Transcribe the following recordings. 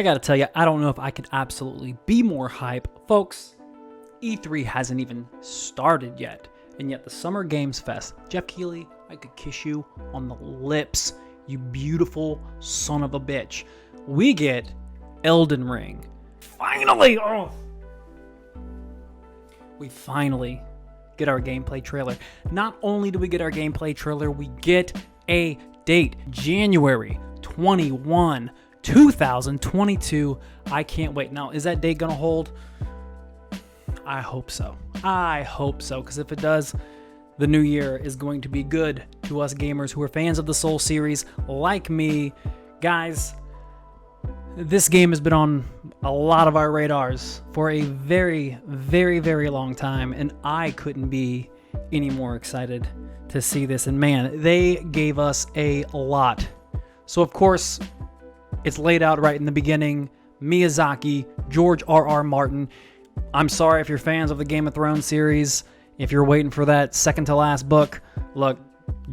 I gotta tell you, I don't know if I could absolutely be more hype. Folks, E3 hasn't even started yet, and yet the Summer Games Fest, Jeff Keighley, I could kiss you on the lips, you beautiful son of a bitch. We get Elden Ring. Finally! We finally get our gameplay trailer. Not only do we get our gameplay trailer, we get a date, January 21, 2022. I can't wait. Now, is that date gonna hold? I hope so. Because if it does, the new year is going to be good to us gamers who are fans of the Soul series like me. Guys, this game has been on a lot of our radars for a very, very, very long time, and I couldn't be any more excited to see this. And man, they gave us a lot. So of course, it's laid out right in the beginning. Miyazaki, George R.R. Martin. I'm sorry if you're fans of the Game of Thrones series, if you're waiting for that second to last book. Look,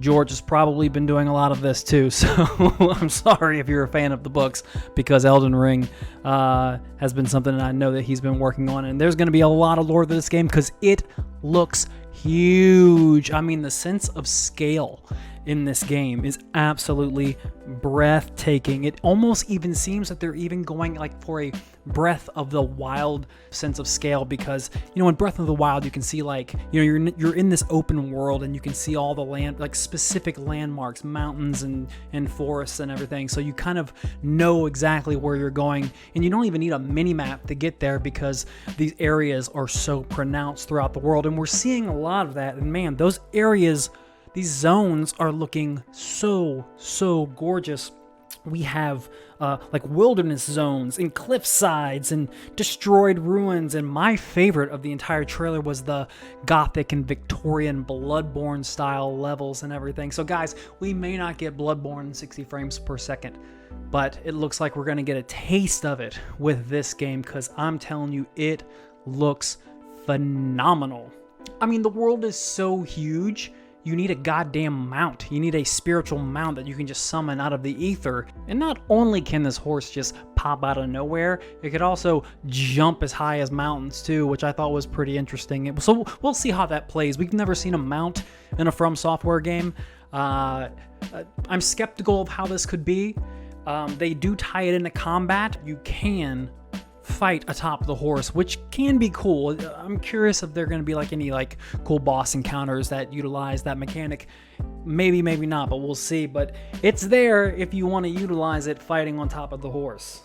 George has probably been doing a lot of this too, so I'm sorry if you're a fan of the books, because Elden Ring has been something that I know that he's been working on, and there's going to be a lot of lore to this game because it looks huge. I mean, the sense of scale in this game is absolutely breathtaking. It almost even seems that they're even going like for a Breath of the Wild sense of scale, because in Breath of the Wild you can see like you're in this open world and you can see all the land, like specific landmarks, mountains and forests and everything, so you kind of know exactly where you're going, and you don't even need a mini map to get there because these areas are so pronounced throughout the world, and we're seeing a lot of that. And man, those areas, these zones are looking so gorgeous. We have like wilderness zones and cliff sides and destroyed ruins, and my favorite of the entire trailer was the Gothic and Victorian Bloodborne style levels and everything. So guys, we may not get Bloodborne in 60 frames per second, but it looks like we're going to get a taste of it with this game, because I'm telling you, it looks phenomenal. I mean, the world is so huge. You need a goddamn mount. You need a spiritual mount that you can just summon out of the ether. And not only can this horse just pop out of nowhere, it could also jump as high as mountains too, which I thought was pretty interesting. So we'll see how that plays. We've never seen a mount in a FromSoftware game. I'm skeptical of how this could be. They do tie it into combat. You can fight atop the horse, which can be cool. I'm curious if there are going to be like any like cool boss encounters that utilize that mechanic. Maybe not, but we'll see. But it's there if you want to utilize it, fighting on top of the horse.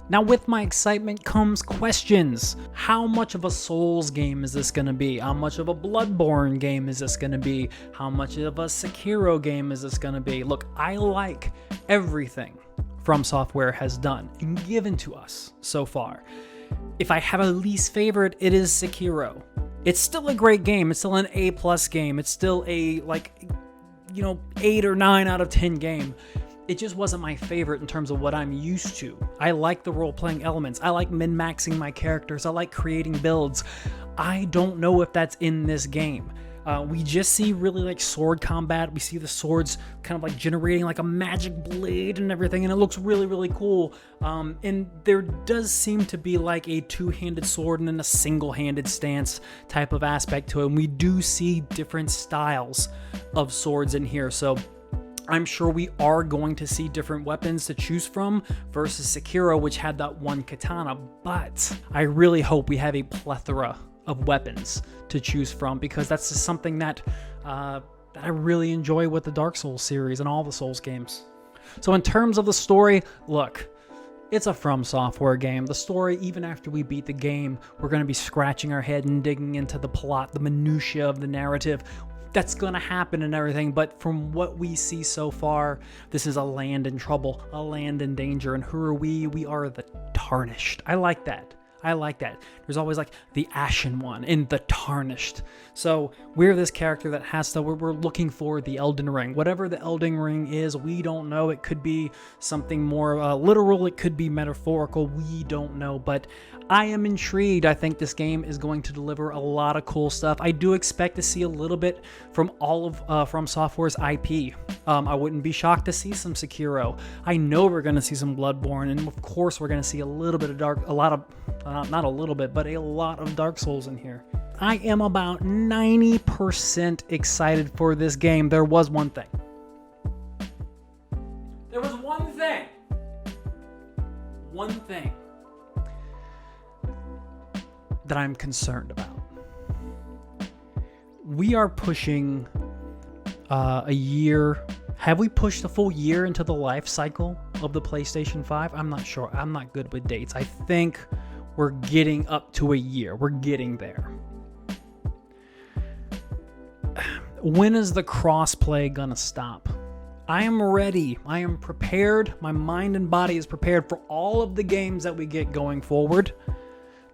Now, with my excitement comes questions. How much of a Souls game is this going to be? How much of a Bloodborne game is this going to be? How much of a Sekiro game is this going to be? Look, I like everything FromSoftware has done and given to us so far. If I have a least favorite, it is Sekiro. It's still a great game. It's still an A+ game. It's still a 8 or 9 out of 10 game. It just wasn't my favorite in terms of what I'm used to. I like the role-playing elements. I like min-maxing my characters. I like creating builds. I don't know if that's in this game. We just see really like sword combat. We see the swords kind of like generating like a magic blade and everything, and it looks really cool. And there does seem to be like a two-handed sword and then a single-handed stance type of aspect to it. And we do see different styles of swords in here. So I'm sure we are going to see different weapons to choose from versus Sekiro, which had that one katana. But I really hope we have a plethora of weapons to choose from, because that's just something that I really enjoy with the Dark Souls series and all the Souls games. So in terms of the story, look, it's a FromSoftware game. The story, even after we beat the game, we're going to be scratching our head and digging into the plot, the minutiae of the narrative. That's going to happen and everything, but from what we see so far, this is a land in trouble, a land in danger, and who are we? We are the Tarnished. I like that. There's always like the Ashen One and the Tarnished. So we're this character that has to, we're looking for the Elden Ring. Whatever the Elden Ring is, we don't know. It could be something more literal. It could be metaphorical. We don't know, but I am intrigued. I think this game is going to deliver a lot of cool stuff. I do expect to see a little bit from all of FromSoftware's IP. I wouldn't be shocked to see some Sekiro. I know we're going to see some Bloodborne, and of course we're going to see a little bit of not a little bit, but a lot of Dark Souls in here. I am about 90% excited for this game. There was one thing. One thing that I'm concerned about. We are pushing a year. Have we pushed a full year into the life cycle of the PlayStation 5? I'm not sure. I'm not good with dates. I think we're getting up to a year. We're getting there. When is the crossplay gonna stop? I am ready. I am prepared. My mind and body is prepared for all of the games that we get going forward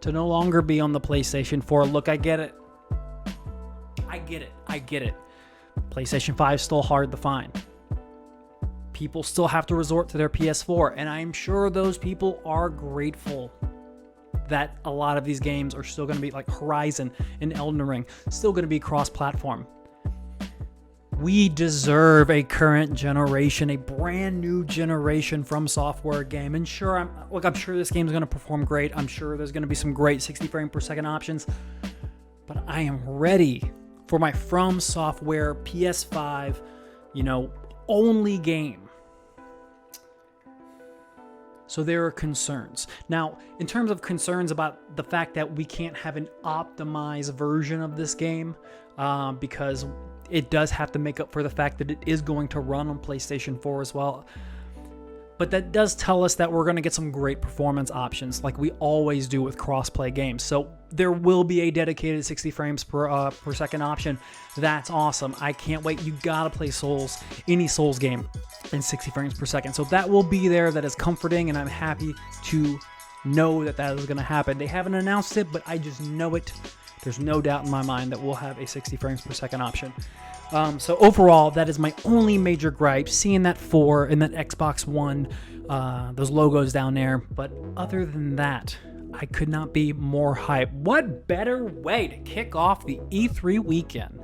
to no longer be on the PlayStation 4. Look, I get it. I get it. PlayStation 5 is still hard to find. People still have to resort to their PS4, and I'm sure those people are grateful that a lot of these games are still going to be, like Horizon and Elden Ring, still going to be cross-platform. We deserve a current generation, a brand new generation FromSoftware game. And sure, I'm sure this game's going to perform great. I'm sure there's going to be some great 60 frames per second options. But I am ready for my FromSoftware PS5, only game. So there are concerns. Now, in terms of concerns about the fact that we can't have an optimized version of this game, because it does have to make up for the fact that it is going to run on PlayStation 4 as well. But that does tell us that we're going to get some great performance options like we always do with cross-play games. So there will be a dedicated 60 frames per second option. That's awesome. I can't wait. You got to play any Souls game in 60 frames per second. So that will be there. That is comforting, and I'm happy to know that is going to happen. They haven't announced it, but I just know it. There's no doubt in my mind that we'll have a 60 frames per second option. So overall, that is my only major gripe, seeing that 4 and that Xbox One, those logos down there. But other than that, I could not be more hyped. What better way to kick off the E3 weekend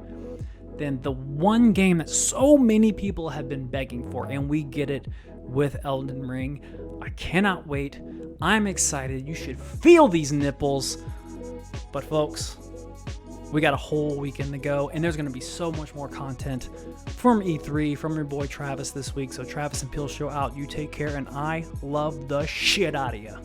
than the one game that so many people have been begging for, and we get it with Elden Ring. I cannot wait. I'm excited. You should feel these nipples. But folks, we got a whole weekend to go, and there's going to be so much more content from E3, from your boy Travis this week. So Travis and Peel Show out. You take care, and I love the shit out of you.